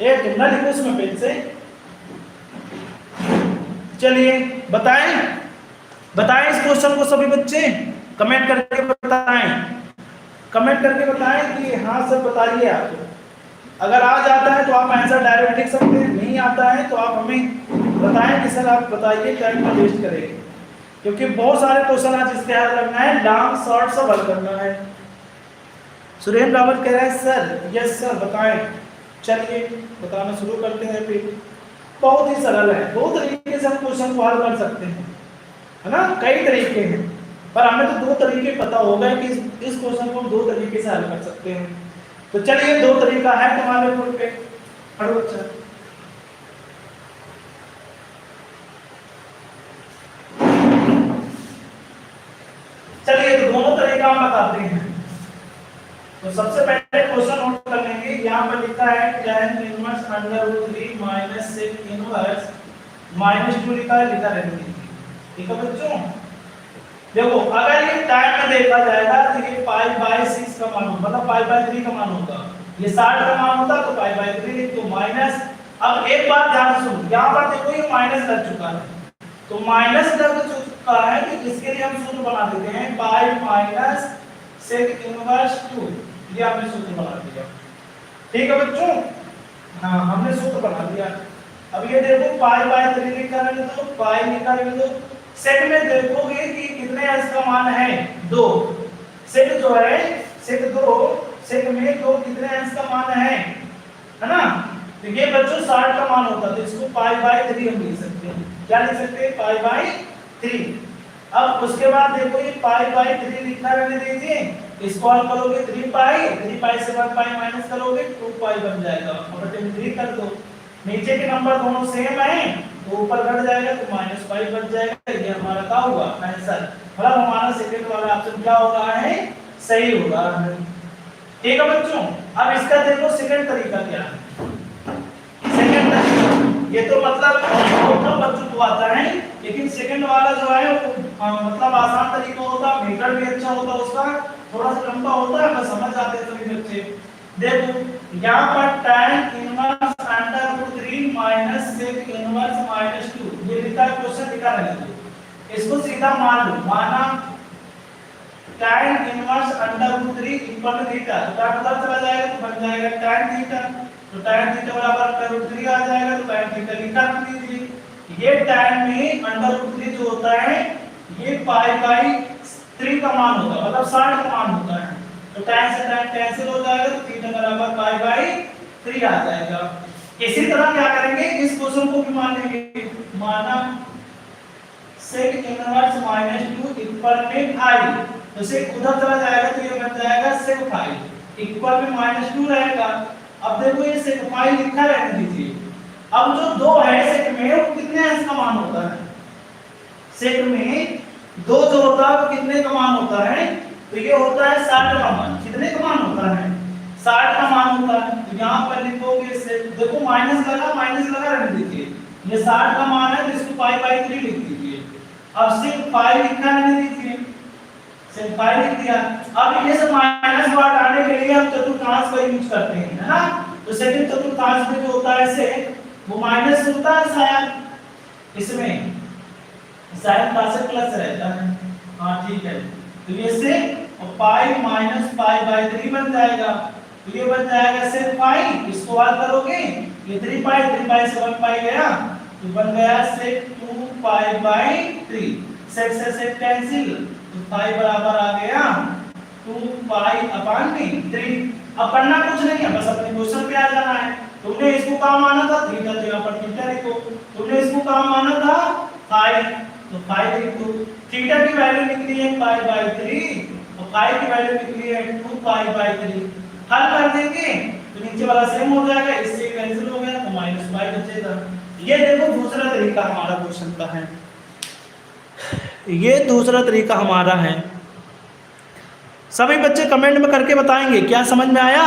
तुम ना लिखो उसमें पेन से। चलिए बताएं इस क्वेश्चन को सभी बच्चे, कमेंट करके बताएं कि हाँ सर बताइए आप। अगर आ जाता है तो आप आंसर डायरेक्ट लिख सकते हैं, नहीं आता है तो आप हमें बताएं कि सर आप बताइए, टाइम में वेस्ट करेंगे, क्योंकि बहुत सारे क्वेश्चन आज इसके हल करना है, लॉन्ग शॉर्ट सब हल करना है। सुरेंद्र रावत कह रहे हैं सर, यस सर बताएं। चलिए बताना शुरू करते हैं। फिर बहुत ही सरल है, दो तरीके से हम क्वेश्चन को हल कर सकते हैं, है ना, कई तरीके हैं, पर हमें तो दो तरीके पता होगा कि इस क्वेश्चन को हम दो तरीके से हल कर सकते हैं। तो चलिए दो तरीका है तुम्हारे बोर्ड पे, पढ़ो अच्छा। चलिए तो दोनों तरीका हम बताते हैं। तो सबसे पहले क्वेश्चन नोट कर लेंगे, यहाँ पर लिखा है tan inverse under root 3 minus sec inverse -2 लिखा रहने दीजिए। ठीक है बच्चों, देखो अगर ये टाइम में देखा जाएगा तो ये पाई बाय 6 का मान होगा, मतलब पाई बाय 3 का मान होगा, ये 60 का मान होता तो पाई बाय 3 लिख दो माइनस। अब एक बात ध्यान से सुनो, यहाँ पर देखो ये माइनस लग चुका है, तो माइनस लग चुका है तो इसके लिए हम सूत्र बना देते हैं पाई माइनस sec इनवर्स 2, ये हमने सूत्र बना दिया। ठीक है बच्चों, हाँ हमने सूत्र बना दिया। अब ये देखो पाई बाय 3 लिखा रहने दो, पाई लिखा रहने दो। सेक में देखोगे कि कितने इसका मान है 2, सेक जो है सेक 2, सेक में 2 कितने अंश का मान है ना। तो ये बच्चों 60 का मान होता है, तो इसको पाई बाय 3 हम लिख सकते हैं। क्या लिख सकते हैं, पाई बाय 3। अब उसके बाद देखो ये पाई बाय 3 लिखा रहने दीजिए, इसको हल करोगे 3 पाई से 1 पाई माइनस करोगे 2 पाई बन जाएगा, और 3 कर दो। नीचे के नंबर दोनों सेम है तो ऊपर घट जाएगा तो -5 बच जाएगा। ये हमारा क्या होगा आंसर, मतलब हमारा सेकंड वाला ऑप्शन क्या होगा है, सही होगा। ठीक है बच्चों, अब इसका देखो सेकंड तरीका क्या है। सेकंड तरीका ये तो मतलब दोनों बच्चों को आता है, लेकिन सेकंड वाला जो है वो मतलब आसान तरीका होता, मेथड भी अच्छा होता, उसका थोड़ा सा लंबा होता है, बस समझ आते हैं सभी बच्चे। देखो यहाँ पर tan inverse under root 3 minus sec inverse -2, ये लिखा है क्वेश्चन लिखा रहने दो, इसको सीधा मान लो, माना tan inverse under root 3 equal to theta, तो क्या पता चला जाएगा, तो बन जाएगा tan थीटा, तो tan थीटा बराबर अंडर रूट 3 आ जाएगा, तो tan थीटा लिखा दीजिए। ये tan में अंडर रूट 3 जो होता है ये पाई बाय 3 का मान होगा, मतलब 60 का मान होता है, तो tan से tan कैंसिल हो जाएगा, तो थीटा बराबर पाई बाय 3 आ जाएगा। इसी तरह क्या करेंगे, इस क्वेश्चन को भी मान लेंगे, माना sec इनवर्स -2 इक्वल में 5, तो sec उधर चला जाएगा तो ये बन जाएगा sec 5 इक्वल में -2 रहेगा। अब देखो ये sec 5 लिखा रहने दीजिए। अब जो 2 है sec में वो कितने अंश का मान होता है, sec में 2 जो होता है वो कितने का मान होता है, तो ये होता है 60 का मान। कितने का मान होता है, 60 का मान होता है। तो यहाँ पर लिखोगे से देखो माइनस लगा रहने दीजिए, ये 60 का मान है तो इसको पाई बाय 3 लिख दीजिए। अब सिर्फ 5 लिखा रहने दीजिए, सिर्फ 5 लिख दिया। अब ये सब माइनस को हटाने के लिए हम चतुर्थांश का यूज करते हैं, है ना। तो सेकंड चतुर्थांश में जो होता है से वो माइनस होता है शायद, इसमें शायद का से प्लस रहता है, हाँ ठीक है। तो ये से पाई माइनस पाई बाय 3 बन जाएगा, तो ये बन जाएगा सिर्फ पाई, इसको हल करोगे ये 3 पाई से 1 पाई गया, तो बन गया sec 2 पाई बाय 3, sec से sec कैंसिल, तो पाई बराबर आ गया 2 पाई अपॉन 3। अब पढ़ना कुछ नहीं है, बस अपने क्वेश्चन पे आ जाना है। तुमने इसको काम माना था थीटा, तो यहाँ पर थीटा लिखो, तुमने इसको काम माना था पाई, तो पाई लिख दो। थीटा की वैल्यू निकली है पाई बाय 3 और पाई की वैल्यू निकली है 2 पाई बाय 3। हल कर देंगे तो नीचे वाला सेम हो जाएगा, इससे कैंसिल हो गया तो -5 बचेगा। ये देखो दूसरा तरीका हमारा क्वेश्चन का है, ये दूसरा तरीका हमारा है। सभी बच्चे कमेंट में करके बताएंगे क्या समझ में आया।